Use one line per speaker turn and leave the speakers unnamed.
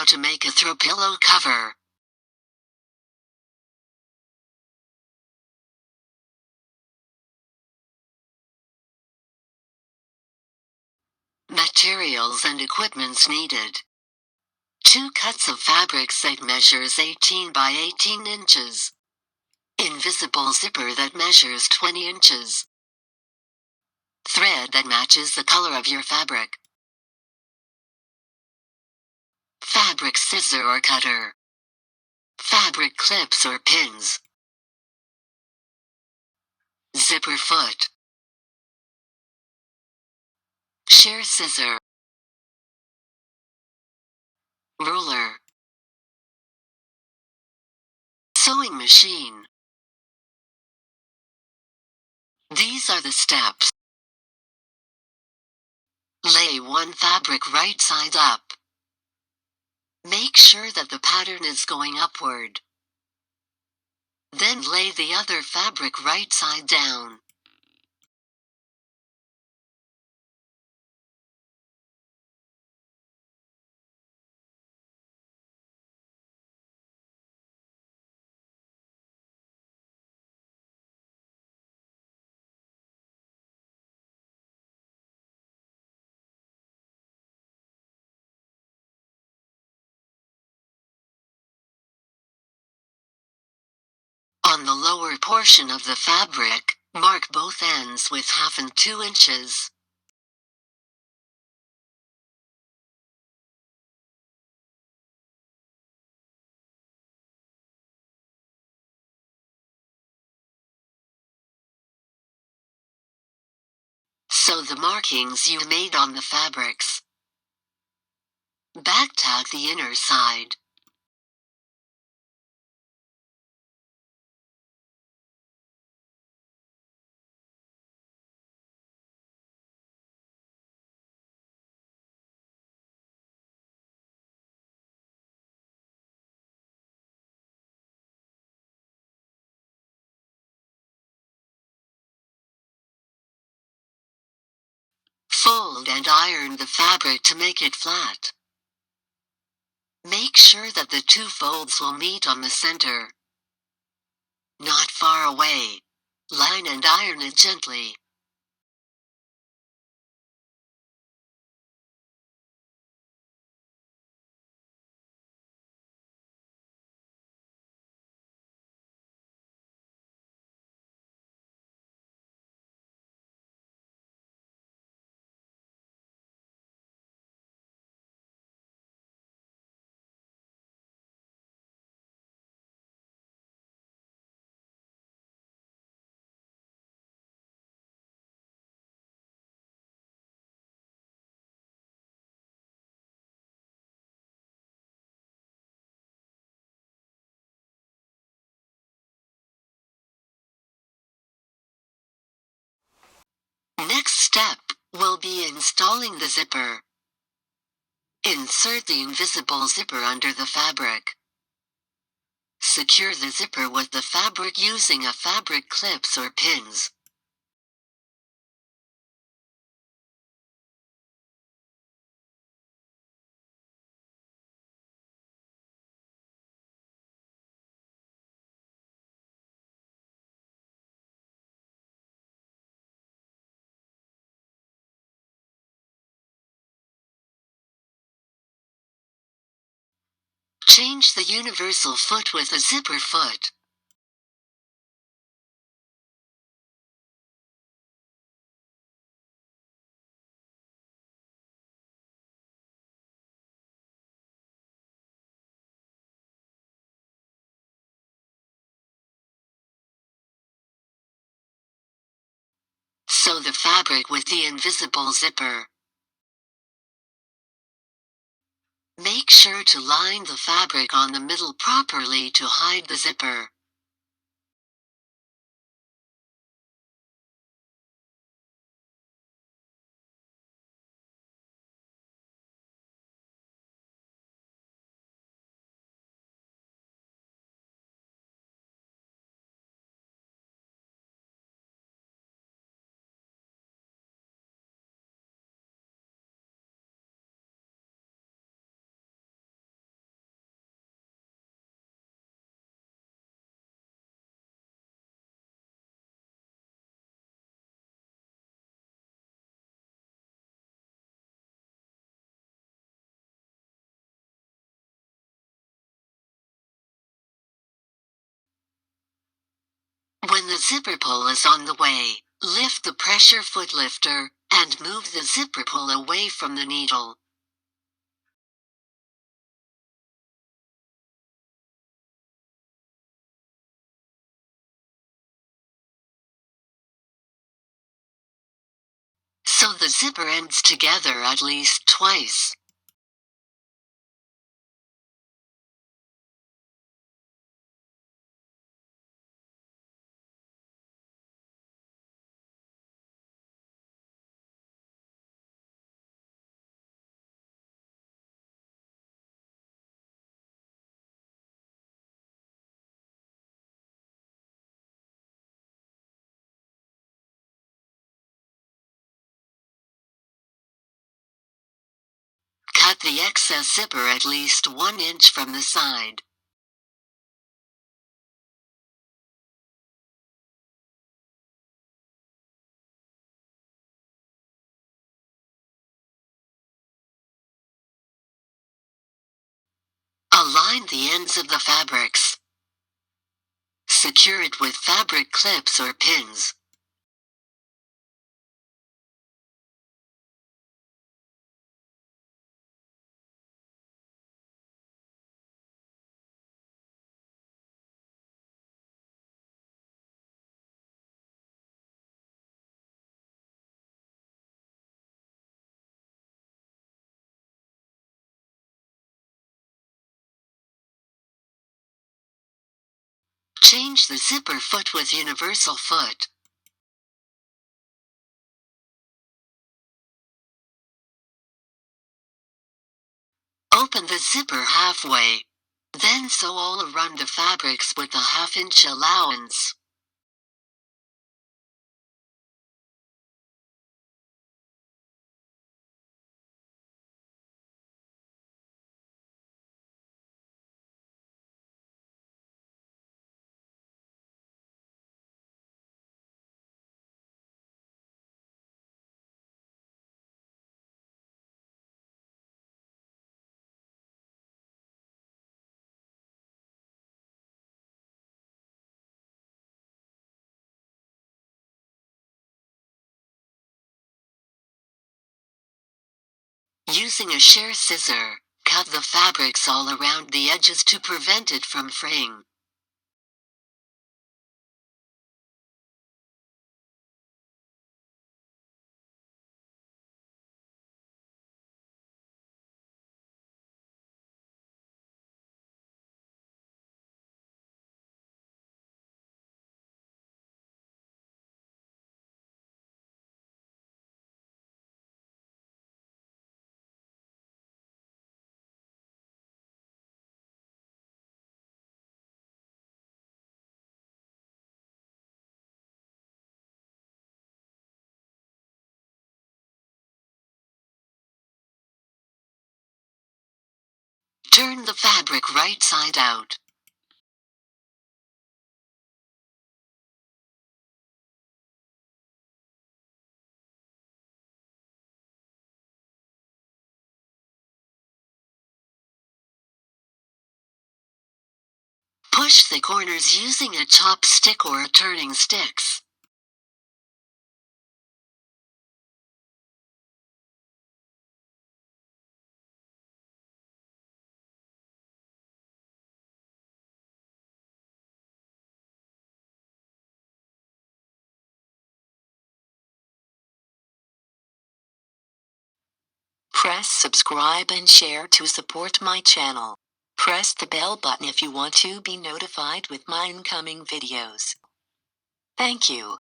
how to make a throw pillow cover. Materials and equipments needed. 2 cuts of fabric that measures 18 by 18 inches. Invisible zipper that measures 20 inches. Thread that matches the color of your fabric. Fabric scissor or cutter. Fabric clips or pins. Zipper foot. Shear scissor. Ruler. Sewing machine. These are the steps. Lay one fabric right side up. Make sure that the pattern is going upward. Then lay the other fabric right side down. On the lower portion of the fabric, mark both ends with 1/2 and 2 inches. Sew the markings you made on the fabrics. Backtack the inner side. Fold and iron the fabric to make it flat. Make sure that the 2 folds will meet on the center. Not far away. Line and iron it gently. Next step will be installing the zipper. Insert the invisible zipper under the fabric. Secure the zipper with the fabric using a fabric clips or pins. Change the universal foot with a zipper foot. Sew the fabric with the invisible zipper. Make sure to line the fabric on the middle properly to hide the zipper. When the zipper pull is on the way, lift the pressure foot lifter and move the zipper pull away from the needle. So the zipper ends together at least twice. Cut the excess zipper at least 1 inch from the side. Align the ends of the fabrics. Secure it with fabric clips or pins. Change the zipper foot with universal foot. Open the zipper halfway. Then sew all around the fabrics with a 1/2 inch allowance. Using a SHEAR scissor, cut the fabrics all around the edges to prevent it from fraying. Turn the fabric right side out. Push the corners using a chopstick or a turning sticks. Press subscribe and share to support my channel. Press the bell button if you want to be notified with my incoming videos. Thank you.